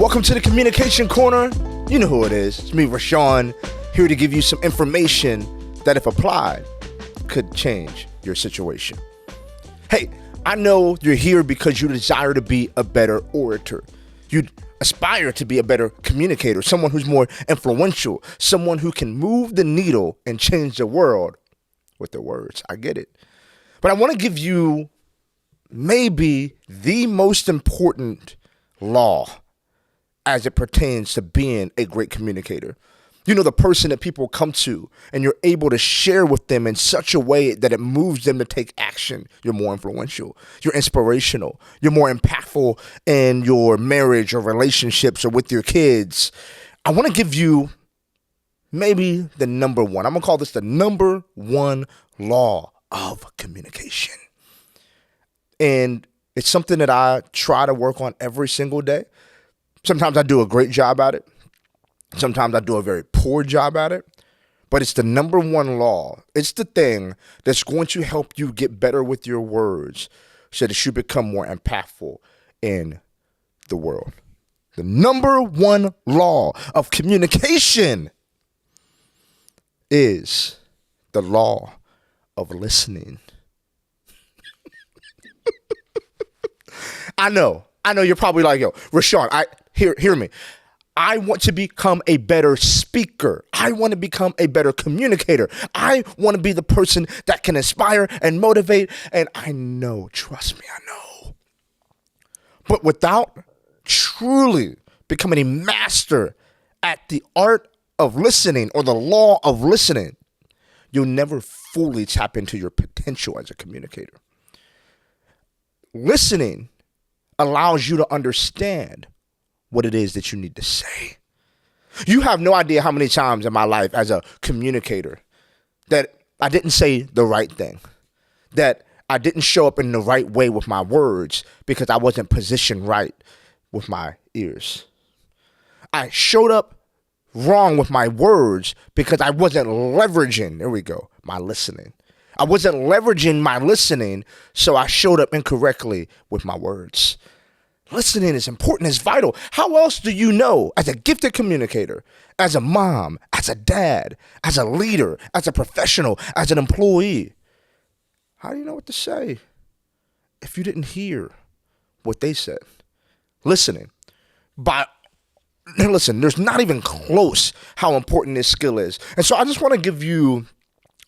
Welcome to the Communication Corner. You know who it is. It's me, Rousawn, here to give you some information that, if applied, could change your situation. Hey, I know you're here because you desire to be a better orator. You aspire to be a better communicator, someone who's more influential, someone who can move the needle and change the world with their words. I get it. But I want to give you maybe the most important law as it pertains to being a great communicator. You know, the person that people come to and you're able to share with them in such a way that it moves them to take action. You're more influential. You're inspirational. You're more impactful in your marriage or relationships or with your kids. I want to give you maybe the number one. I'm going to call this the number one law of communication. And it's something that I try to work on every single day. Sometimes I do a great job at it. Sometimes I do a very poor job at it. But it's the number one law. It's the thing that's going to help you get better with your words so that you become more impactful in the world. The number one law of communication is the law of listening. I know you're probably like, yo, Rousawn, hear me. I want to become a better speaker. I want to become a better communicator. I want to be the person that can inspire and motivate. And I know, trust me, I know. But without truly becoming a master at the art of listening or the law of listening, you'll never fully tap into your potential as a communicator. Listening allows you to understand what it is that you need to say. You have no idea how many times in my life as a communicator that I didn't say the right thing, that I didn't show up in the right way with my words because I wasn't positioned right with my ears. I showed up wrong with my words because I wasn't leveraging, my listening. I wasn't leveraging my listening, so I showed up incorrectly with my words. Listening is important, it's vital. How else do you know, as a gifted communicator, as a mom, as a dad, as a leader, as a professional, as an employee, how do you know what to say if you didn't hear what they said? Listening. Listen, there's not even close how important this skill is. And so I just want to give you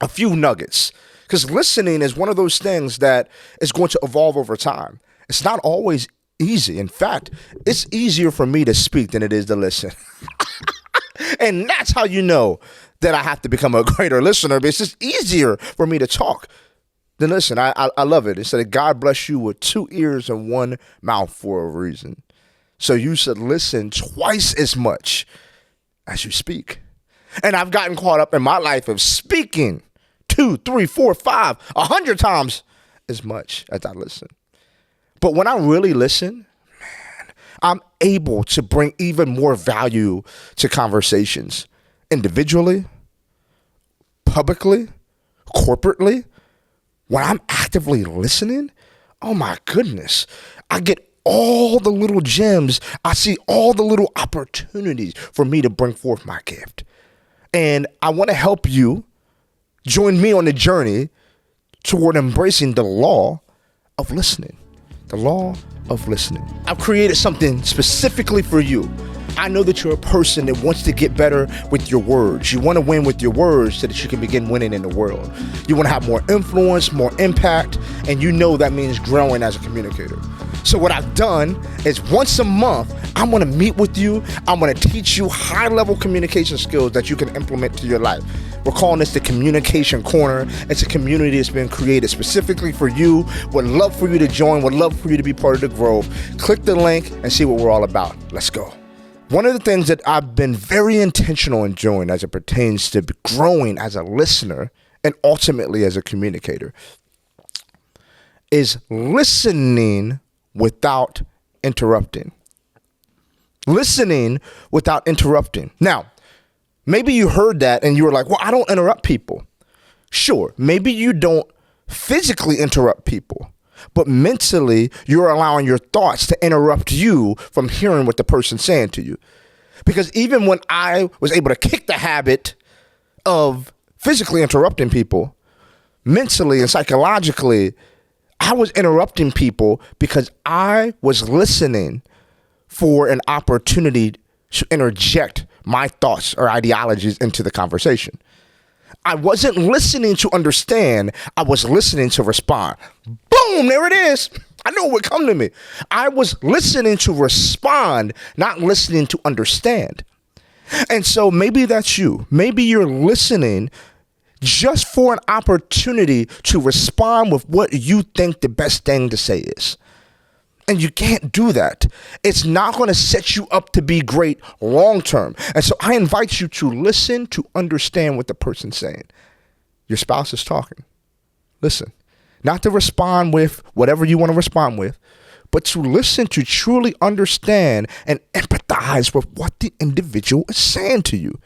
a few nuggets, because listening is one of those things that is going to evolve over time. It's not always easy. In fact, it's easier for me to speak than it is to listen. And that's how you know that I have to become a greater listener, because it's easier for me to talk than listen. I love it. It said, God bless you with 2 ears and 1 mouth for a reason. So you should listen twice as much as you speak. And I've gotten caught up in my life of speaking 2, 3, 4, 5, 100 times as much as I listen. But when I really listen, man, I'm able to bring even more value to conversations, individually, publicly, corporately. When I'm actively listening, oh my goodness, I get all the little gems. I see all the little opportunities for me to bring forth my gift. And I want to help you join me on the journey toward embracing the law of listening. The law of listening. I've created something specifically for you. I know that you're a person that wants to get better with your words. You want to win with your words so that you can begin winning in the world. You want to have more influence, more impact, and you know that means growing as a communicator. So what I've done is once a month, I'm going to meet with you. I'm going to teach you high-level communication skills that you can implement to your life. We're calling this the Communication Corner. It's a community that's been created specifically for you. Would love for you to join. Would love for you to be part of the growth. Click the link and see what we're all about. Let's go. One of the things that I've been very intentional in doing as it pertains to growing as a listener and ultimately as a communicator is listening without interrupting. Listening without interrupting. Now, maybe you heard that and you were like, well, I don't interrupt people. Sure, maybe you don't physically interrupt people, but mentally you're allowing your thoughts to interrupt you from hearing what the person's saying to you. Because even when I was able to kick the habit of physically interrupting people, mentally and psychologically, I was interrupting people because I was listening for an opportunity to interject my thoughts or ideologies into the conversation. I wasn't listening to understand. I was listening to respond. Boom, there it is. I knew it would come to me. I was listening to respond, not listening to understand. And so maybe that's you. Maybe you're listening just for an opportunity to respond with what you think the best thing to say is. And you can't do that. It's not going to set you up to be great long term. And so I invite you to listen to understand what the person's saying. Your spouse is talking. Listen. Not to respond with whatever you want to respond with, but to listen, to truly understand and empathize with what the individual is saying to you.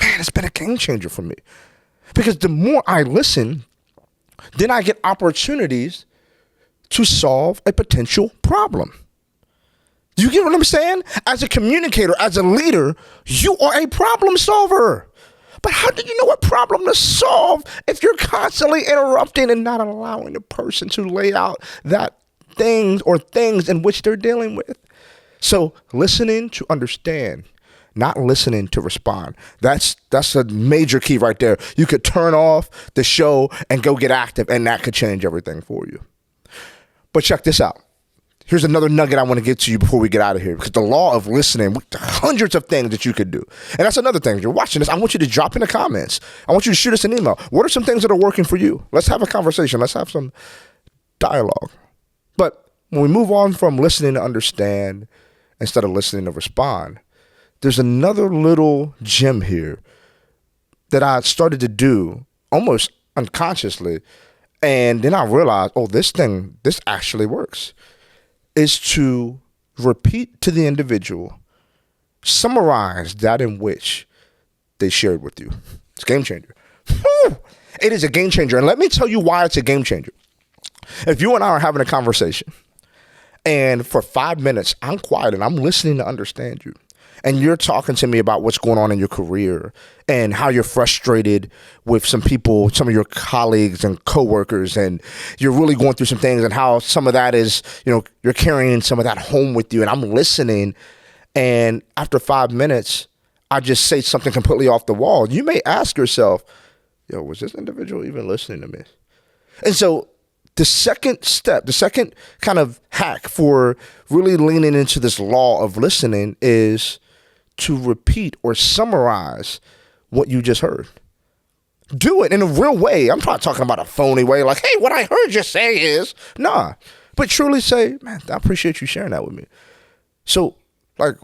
Man, it's been a game changer for me. Because the more I listen, then I get opportunities to solve a potential problem. Do you get what I'm saying? As a communicator, as a leader, you are a problem solver. But how do you know what problem to solve if you're constantly interrupting and not allowing the person to lay out that things in which they're dealing with? So listening to understand, not listening to respond. That's a major key right there. You could turn off the show and go get active, and that could change everything for you. But check this out. Here's another nugget I want to get to you before we get out of here, because the law of listening, hundreds of things that you could do. And that's another thing. If you're watching this, I want you to drop in the comments. I want you to shoot us an email. What are some things that are working for you? Let's have a conversation. Let's have some dialogue. But when we move on from listening to understand instead of listening to respond, there's another little gem here that I started to do almost unconsciously. And then I realized, this actually works. Is to repeat to the individual, summarize that in which they shared with you. It's a game changer. Whew! It is a game changer. And let me tell you why it's a game changer. If you and I are having a conversation and for 5 minutes, I'm quiet and I'm listening to understand you, and you're talking to me about what's going on in your career and how you're frustrated with some people, some of your colleagues and coworkers, and you're really going through some things, and how some of that is, you're carrying some of that home with you, and I'm listening, and after 5 minutes, I just say something completely off the wall. You may ask yourself, was this individual even listening to me? And so the second step, the second kind of hack for really leaning into this law of listening is to repeat or summarize what you just heard. Do it in a real way. I'm not talking about a phony way, like, hey, what I heard you say is, nah. But truly say, man, I appreciate you sharing that with me. So, like,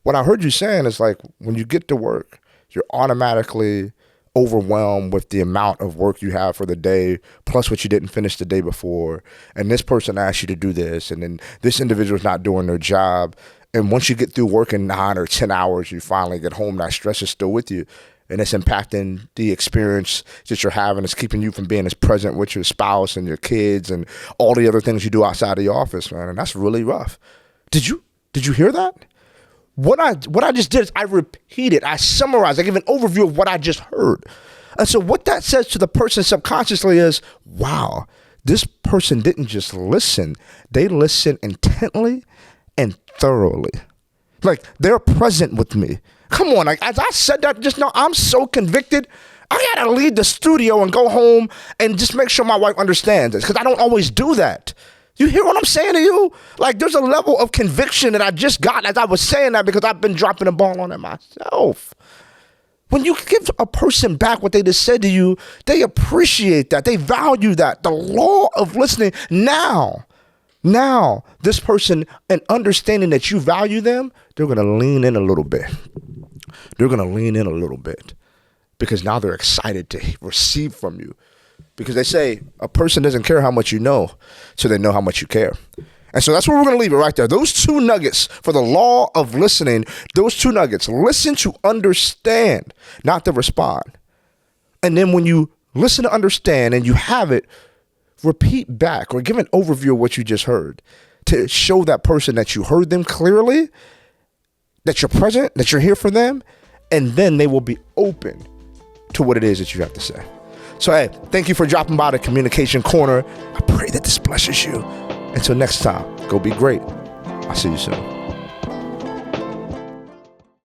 what I heard you saying is, like, when you get to work, you're automatically overwhelmed with the amount of work you have for the day, plus what you didn't finish the day before. And this person asked you to do this, and then this individual's not doing their job. And once you get through working 9 or 10 hours, you finally get home, that stress is still with you. And it's impacting the experience that you're having. It's keeping you from being as present with your spouse and your kids and all the other things you do outside of the office, man. And that's really rough. Did you hear that? What I just did is I repeated, I summarized, I gave an overview of what I just heard. And so what that says to the person subconsciously is, wow, this person didn't just listen. They listened intently and thoroughly. Like, they're present with me. Come on, like, as I said that just now, I'm so convicted. I gotta leave the studio and go home and just make sure my wife understands this, because I don't always do that. You hear what I'm saying to you? Like, there's a level of conviction that I just got as I was saying that, because I've been dropping the ball on it myself. When you give a person back what they just said to you, they appreciate that. They value that. The law of listening. Now, this person, and understanding that you value them, they're going to lean in a little bit. Because now they're excited to receive from you. Because they say a person doesn't care how much you know, so they know how much you care. And so that's where we're going to leave it right there. Those 2 nuggets for the law of listening, those 2 nuggets. Listen to understand, not to respond. And then when you listen to understand and you have it, repeat back or give an overview of what you just heard to show that person that you heard them clearly, that you're present, that you're here for them, and then they will be open to what it is that you have to say. So, hey, thank you for dropping by the Communication Corner. I pray that this blesses you. Until next time, go be great. I'll see you soon.